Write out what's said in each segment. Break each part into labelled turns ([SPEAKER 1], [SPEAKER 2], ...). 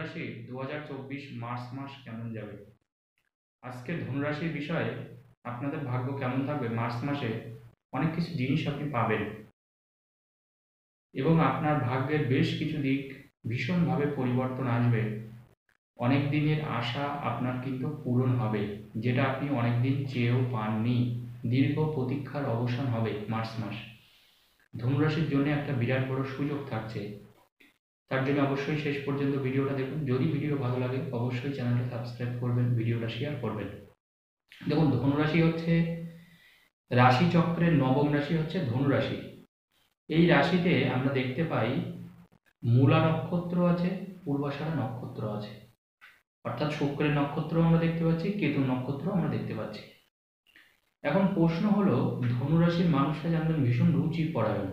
[SPEAKER 1] ধনুরাশি 2024 মার্চ মাস কেমন যাবে। আজকে ধনুরাশির বিষয়ে আপনাদের ভাগ্য কেমন থাকবে। মার্চ মাসে অনেক কিছু জিনিস আপনি পাবেন এবং আপনার ভাগ্যের বেশ কিছু দিক ভীষণভাবে পরিবর্তন আসবে। অনেক দিনের আশা আপনার কিন্তু পূরণ হবে, যেটা আপনি অনেক দিন চেয়েও পাননি। দীর্ঘ প্রতীক্ষার অবসান হবে মার্চ মাস। ধনুরাশির জন্য একটা বিরাট বড় সুযোগ থাকছে, তার জন্য অবশ্যই শেষ পর্যন্ত ভিডিওটা দেখুন। যদি ভিডিও ভালো লাগে অবশ্যই চ্যানেলটা সাবস্ক্রাইব করবেন, ভিডিওটা শেয়ার করবেন। দেখুন, ধনুরাশি হচ্ছে রাশিচক্রের নবম রাশি হচ্ছে ধনুরাশি। এই রাশিতে আমরা দেখতে পাই মূলা নক্ষত্র আছে, পূর্বাষাঢ়া নক্ষত্র আছে, অর্থাৎ শুক্রের নক্ষত্র আমরা দেখতে পাচ্ছি, কেতুর নক্ষত্র আমরা দেখতে পাচ্ছি। এখন প্রশ্ন হলো, ধনুরাশির মানুষরা জানবেন ভীষণ রুচি পরায়ণ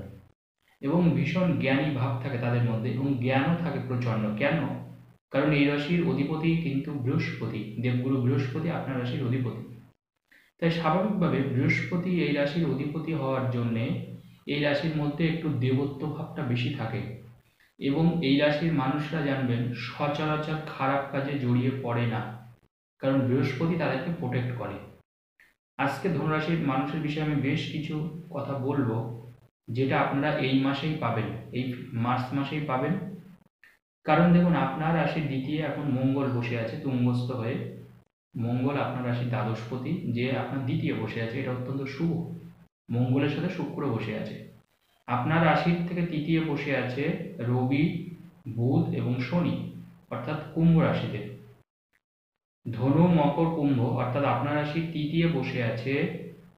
[SPEAKER 1] এবং ভীষণ জ্ঞানী ভাব থাকে তাদের মধ্যে, এবং জ্ঞানও থাকে প্রচণ্ড। কেন? কারণ এই রাশির অধিপতি কিন্তু বৃহস্পতি, দেবগুরু বৃহস্পতি আপনার রাশির অধিপতি। তাই স্বাভাবিকভাবে বৃহস্পতি এই রাশির অধিপতি হওয়ার জন্যে এই রাশির মধ্যে একটু দেবত্ব ভাবটা বেশি থাকে, এবং এই রাশির মানুষরা জানবেন সচরাচর খারাপ কাজে জড়িয়ে পড়ে না, কারণ বৃহস্পতি তাদেরকে প্রোটেক্ট করে। আজকে ধনুরাশির মানুষের বিষয়ে আমি বেশ কিছু কথা বলবো, যেটা আপনারা এই মাসেই পাবেন, এই মার্চ মাসেই পাবেন। কারণ দেখুন, আপনার রাশির দ্বিতীয় এখন মঙ্গল বসে আছে তুঙ্গস্থ হয়ে। মঙ্গল আপনার রাশির দ্বাদশপতি, যে আপনার দ্বিতীয় বসে আছে, এটা অত্যন্ত শুভ। মঙ্গলের সাথে শুক্র বসে আছে। আপনার রাশির থেকে তৃতীয় বসে আছে রবি, বুধ এবং শনি, অর্থাৎ কুম্ভ রাশিতে। ধনু, মকর, কুম্ভ, অর্থাৎ আপনার রাশির তৃতীয় বসে আছে,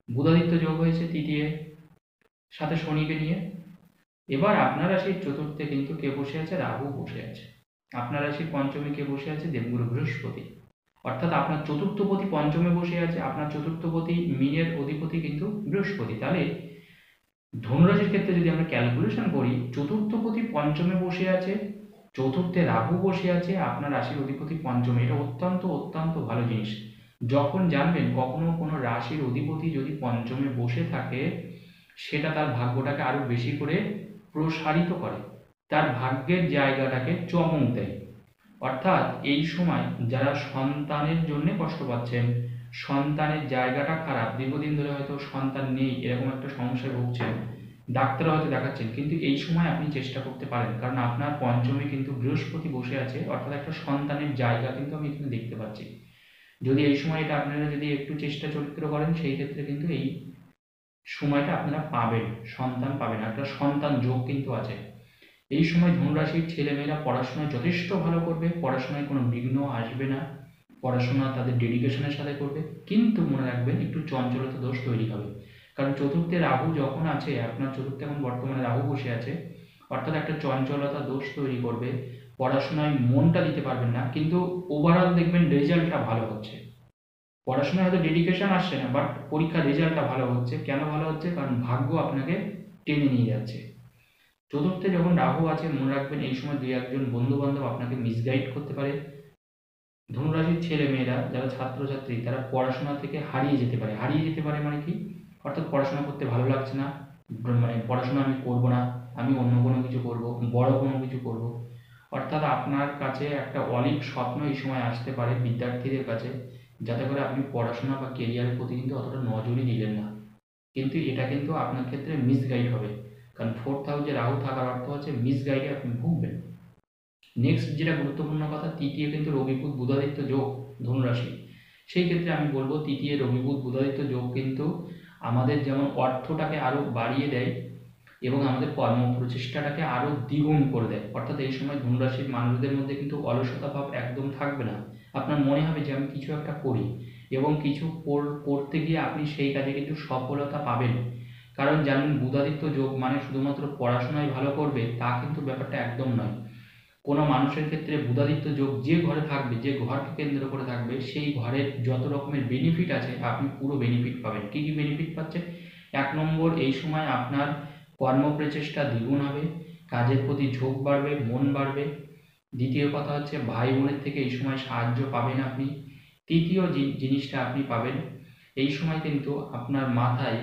[SPEAKER 1] বুধাদিত্য যোগ হয়েছে তৃতীয় সাথে শনিকে নিয়ে। এবার আপনার রাশির চতুর্থে কিন্তু কে বসে আছে? রাহু বসে আছে। আপনার রাশির পঞ্চমে কে বসে আছে? দেবগুরু বৃহস্পতি। অর্থাৎ আপনার চতুর্থপতি পঞ্চমে বসে আছে। আপনার চতুর্থপতি মীনের অধিপতি কিন্তু বৃহস্পতি। তাহলে ধনুরাশির ক্ষেত্রে যদি আমরা ক্যালকুলেশন করি, চতুর্থপতি পঞ্চমে বসে আছে, চতুর্থে রাহু বসে আছে, আপনার রাশির অধিপতি পঞ্চমে। এটা অত্যন্ত অত্যন্ত ভালো জিনিস। যখন জানবেন কখনো কোনো রাশির অধিপতি যদি পঞ্চমে বসে থাকে, সেটা তার ভাগ্যটাকে আরো বেশি করে প্রসারিত করে, তার ভাগ্যের জায়গাটাকে চমক দেয়। অর্থাৎ এই সময় যারা সন্তানের জন্য কষ্ট পাচ্ছেন, সন্তানের জায়গাটা খারাপ, দীর্ঘদিন ধরে হয়তো সন্তান নেই, এরকম একটা সমস্যায় ভুগছেন, ডাক্তার হয়তো দেখাচ্ছেন, কিন্তু এই সময় আপনি চেষ্টা করতে পারেন, কারণ আপনার পঞ্চমে কিন্তু বৃহস্পতি বসে আছে, অর্থাৎ একটা সন্তানের জায়গা কিন্তু আমি এখানে দেখতে পাচ্ছি। যদি এই সময় এটা আপনারা যদি একটু চেষ্টা চরিত্র করেন, সেই ক্ষেত্রে কিন্তু এই সময়টা আপনারা পাবেন, সন্তান পাবেন, একটা সন্তান যোগ কিন্তু আছে। এই সময় ধনুরাশির ছেলেমেয়েরা পড়াশোনায় যথেষ্ট ভালো করবে, পড়াশোনায় কোনো বিঘ্ন আসবে না, পড়াশোনা তাদের ডেডিকেশনের সাথে করবে। কিন্তু মনে রাখবেন, একটু চঞ্চলতা দোষ তৈরি হবে, কারণ চতুর্থে রাহু যখন আছে, আপনার চতুর্থে এখন বর্তমানে রাহু বসে আছে, অর্থাৎ একটা চঞ্চলতা দোষ তৈরি করবে। পড়াশোনায় মনটা দিতে পারবেন না, কিন্তু ওভারঅল দেখবেন রেজাল্টটা ভালো হচ্ছে। পড়াশোনায় হয়তো ডেডিকেশন আসছে না, বাট পরীক্ষার রেজাল্টটা ভালো হচ্ছে। কেন ভালো হচ্ছে? কারণ ভাগ্য আপনাকে টেনে নিয়ে যাচ্ছে। চতুর্থে যখন রাহু আছে, মনে রাখবেন এই সময় দুই একজন বন্ধু বান্ধব আপনাকে মিসগাইড করতে পারে। ধনুরাশির ছেলে মেয়েরা যারা ছাত্রছাত্রী, তারা পড়াশোনা থেকে হারিয়ে যেতে পারে। হারিয়ে যেতে পারে মানে কি? অর্থাৎ পড়াশোনা করতে ভালো লাগছে না, মানে পড়াশোনা আমি করব না, আমি অন্য কোনো কিছু করব, বড় কোনো কিছু করব। অর্থাৎ আপনার কাছে একটা অনেক স্বপ্ন এই সময় আসতে পারে বিদ্যার্থীদের কাছে, যাতে করে আপনি পড়াশোনা বা কেরিয়ারের প্রতি কিন্তু অতটা নজরই দিলেন না, কিন্তু এটা কিন্তু আপনার ক্ষেত্রে মিসগাইড হবে। কারণ ফোর্থ হাউসে রাহু থাকার অর্থ হচ্ছে মিসগাইডে আপনি ভুগবেন। নেক্সট যেটা গুরুত্বপূর্ণ কথা, তৃতীয় কিন্তু রবি বুধ বুধাদিত্য যোগ ধনুরাশি। সেই ক্ষেত্রে আমি বলবো, তৃতীয় রবি বুধ বুধাদিত্য যোগ কিন্তু আমাদের যেমন অর্থটাকে আরও বাড়িয়ে দেয় এবং আমাদের কর্ম প্রচেষ্টাটাকে আরও দ্বিগুণ করে দেয়। অর্থাৎ এই সময় ধনুরাশির মানুষদের মধ্যে কিন্তু অলসতা ভাব একদম থাকবে না। আপনার মনে হবে যে আমি কিছু একটা করি, এবং কিছু করতে গিয়ে আপনি সেই কাজে কিন্তু সফলতা পাবেন। কারণ জানেন, বুধাদিত্য যোগ মানে শুধুমাত্র পড়াশোনায় ভালো করবে তা কিন্তু ব্যাপারটা একদম নয়। কোনো মানুষের ক্ষেত্রে বুধাদিত্য যোগ যে ঘরে থাকবে, যে ঘরকে কেন্দ্র করে থাকবে, সেই ঘরের যত রকমের বেনিফিট আছে আপনি পুরো বেনিফিট পাবেন। কী কী বেনিফিট পাচ্ছেন? 1 নম্বর, এই সময় আপনার কর্ম প্রচেষ্টা দ্বিগুণ হবে, কাজের প্রতি ঝোঁক বাড়বে, মন বাড়বে। দ্বিতীয় কথা হচ্ছে, ভাই বোনের থেকে এই সময় সাহায্য পাবেন আপনি। তৃতীয় জিনিসটা আপনি পাবেন, এই সময় কিন্তু আপনার মাথায়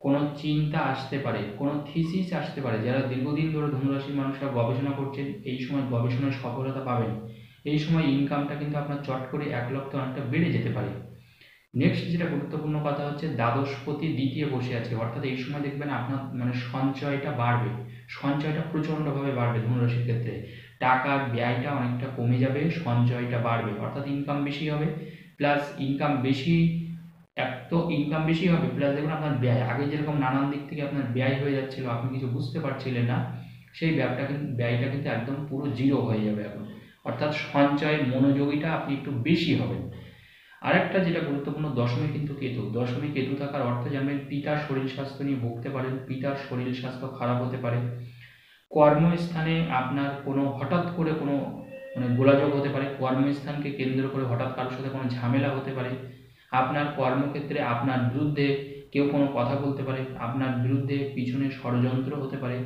[SPEAKER 1] কোনো চিন্তা আসতে পারে, কোনো থিসিস আসতে পারে। যারা দীর্ঘদিন ধরে ধনুরাশির মানুষরা গবেষণা করছেন, এই সময় গবেষণায় সফলতা পাবেন। এই সময় ইনকামটা কিন্তু আপনার চট করে 1 লক্ষ অনেকটা বেড়ে যেতে পারে। নেক্সট যেটা গুরুত্বপূর্ণ কথা হচ্ছে দ্বাদশপতি দ্বিতীয় বসে আছে, অর্থাৎ এই সময় দেখবেন আপনার মানে সঞ্চয়টা বাড়বে, সঞ্চয়টা প্রচণ্ডভাবে বাড়বে ধনুরাশির ক্ষেত্রে। টাকার ব্যয়টা অনেকটা কমে যাবে, সঞ্চয়টা বাড়বে, অর্থাৎ ইনকাম বেশি হবে। প্লাস ইনকাম বেশি, এক তো ইনকাম বেশি হবে, প্লাস দেখুন আপনার ব্যয় আগে যেরকম নানান দিক থেকে আপনার ব্যয় হয়ে যাচ্ছিল, আপনি কিছু বুঝতে পারছিলেন না, সেই ব্যয়টা কিন্তু একদম পুরো জিরো হয়ে যাবে এখন। অর্থাৎ সঞ্চয়ের মনোযোগীটা আপনি একটু বেশি হবেন। আরেকটা যেটা গুরুত্বপূর্ণ, দশমী কিন্তু কেতু, দশমী কেতু থাকার অর্থ জানবেন পিতার শরীর স্বাস্থ্য নিয়ে ভুগতে পারেন, পিতার শরীর স্বাস্থ্য খারাপ হতে পারে। কর্মস্থানে আপনার কোনো হঠাৎ করে কোনো মানে গোলাযোগ হতে পারে, কর্মস্থানকে কেন্দ্র করে হঠাৎ কারোর সাথে কোনো ঝামেলা হতে পারে। আপনার কর্মক্ষেত্রে আপনার বিরুদ্ধে কেউ কোনো কথা বলতে পারে, আপনার বিরুদ্ধে পিছনে ষড়যন্ত্র হতে পারে।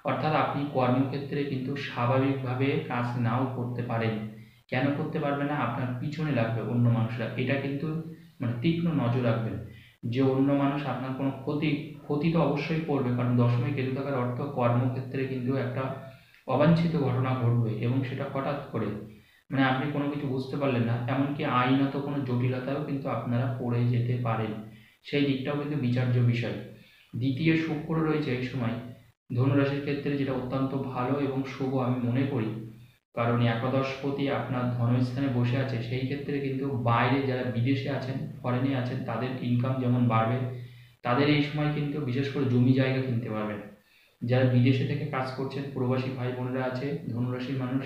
[SPEAKER 1] অর্থাৎ আপনি কর্মক্ষেত্রে কিন্তু স্বাভাবিকভাবে কাজ নাও করতে পারেন। কেন করতে পারবে না? আপনার পিছনে লাগবে অন্য মানুষরা, এটা কিন্তু মানে তীক্ষ্ণ নজর রাখবেন যে অন্য মানুষ আপনার কোনো ক্ষতি তো অবশ্যই করবে, কারণ দশমী কেতু থাকার অর্থ কর্মক্ষেত্রে কিন্তু একটা অবাঞ্ছিত ঘটনা ঘটবে, এবং সেটা হঠাৎ করে মানে আপনি কোনো কিছু বুঝতে পারলেন না, এমনকি আইনত কোনো জটিলতাও কিন্তু আপনারা পড়ে যেতে পারেন, সেই দিকটাও কিন্তু বিচার্য বিষয়। দ্বিতীয় শুক্র রয়েছে এই সময় ধনুরাশির ক্ষেত্রে, যেটা অত্যন্ত ভালো এবং শুভ আমি মনে করি, কারণ একাদশপতি আপনার ধনস্থানে বসে আছে, সেই ক্ষেত্রে কিন্তু বাইরে যারা বিদেশে আছেন, ফরেনে আছেন, তাদের ইনকাম যেমন বাড়বে, তাদের এই সময় কিন্তু বিশেষ করে জমি জায়গা কিনতে পারবেন। যারা বিদেশে থেকে কাজ করছেন, প্রবাসী ভাই বোনেরা আছে ধনুরাশির মানুষ,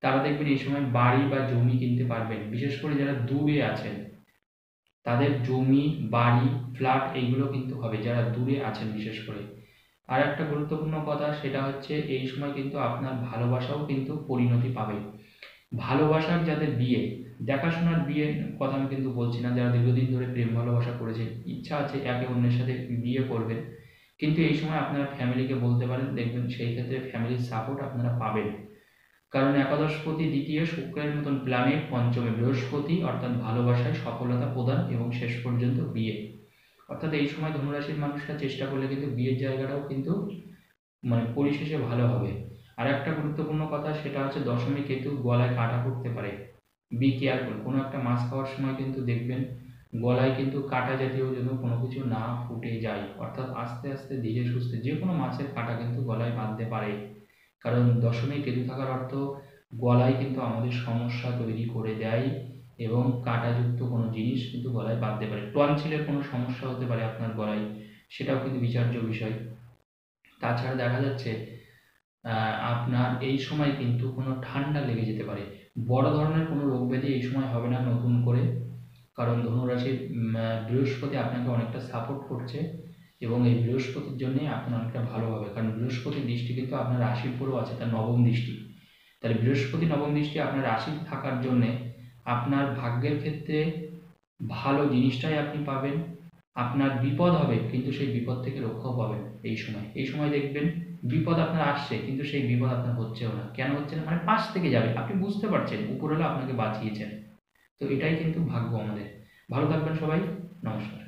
[SPEAKER 1] তারা দেখবেন এই সময় বাড়ি বা জমি কিনতে পারবেন। বিশেষ করে যারা দূরে আছেন তাদের জমি, বাড়ি, ফ্ল্যাট এইগুলো কিন্তু হবে, যারা দূরে আছেন বিশেষ করে। আর একটা গুরুত্বপূর্ণ কথা, সেটা হচ্ছে এই সময় কিন্তু আপনার ভালোবাসাও কিন্তু পরিণতি পাবে। ভালোবাসার যাদের বিয়ে, দেখাশোনার বিয়ের কথা আমি কিন্তু বলছি না, যারা দীর্ঘদিন ধরে প্রেম ভালোবাসা করেছে, ইচ্ছা আছে একে অন্যের সাথে বিয়ে করবেন, কিন্তু এই সময় আপনারা ফ্যামিলিকে বলতে পারেন, দেখবেন সেই ক্ষেত্রে ফ্যামিলির সাপোর্ট আপনারা পাবেন। কারণ একাদশপতি দ্বিতীয়, শুক্রের মতন প্ল্যানেট পঞ্চমে বৃহস্পতি, অর্থাৎ ভালোবাসায় সফলতা প্রদান এবং শেষ পর্যন্ত বিয়ে। অর্থাৎ এই সময় ধনুরাশির মানুষরা চেষ্টা করলে কিন্তু বিয়ের জায়গাটাও কিন্তু মানে পরিশেষে ভালো হবে। আর একটা গুরুত্বপূর্ণ কথা, সেটা হচ্ছে দশমী কেতু গলায় কাটা পড়তে পারে, বি কেয়ারফুল। কোনো একটা মাছ খাওয়ার সময় কিন্তু দেখবেন গলায় কিন্তু কাটা জাতীয় যেন কোনো কিছু না ফুটে যায়, অর্থাৎ আস্তে আস্তে ধীরে সুস্থে যে কোনো মাছের কাটা কিন্তু গলায় বাঁধতে পারে, কারণ দশমী কেতু থাকার অর্থ গলায় কিন্তু আমাদের সমস্যা তৈরি করে দেয়, এবং কাঁটাযুক্ত কোনো জিনিস কিন্তু গলায় বাঁধতে পারে। টনসিলের কোনো সমস্যা হতে পারে আপনার গলায়, সেটাও কিন্তু বিচার্য বিষয়। তাছাড়া দেখা যাচ্ছে আপনার এই সময় কিন্তু কোনো ঠান্ডা লেগে যেতে পারে। বড় ধরনের কোনো রোগ ব্যাধি এই সময় হবে না নতুন করে, কারণ ধনুরাশির বৃহস্পতি আপনাকে অনেকটা সাপোর্ট করছে, এবং এই বৃহস্পতির জন্যই আপনার অনেকটা ভালো হবে, কারণ বৃহস্পতির দৃষ্টি কিন্তু আপনার রাশির উপরেও আছে, তার নবম দৃষ্টি। তাহলে বৃহস্পতি নবম দৃষ্টি আপনার রাশিতে থাকার জন্যে আপনার ভাগ্যের ক্ষেত্রে ভালো জিনিসটাই আপনি পাবেন। আপনার বিপদ হবে, কিন্তু সেই বিপদ থেকে রক্ষাও পাবেন। এই সময় দেখবেন বিপদ আপনার আসছে, কিন্তু সেই বিপদ আপনার হচ্ছেও না। কেন হচ্ছে না? মানে পাশ থেকে যাবে, আপনি বুঝতে পারছেন উপরওয়ালা আপনাকে বাঁচিয়েছেন। তো এটাই কিন্তু ভাগ্য আমাদের। ভালো থাকবেন সবাই, নমস্কার।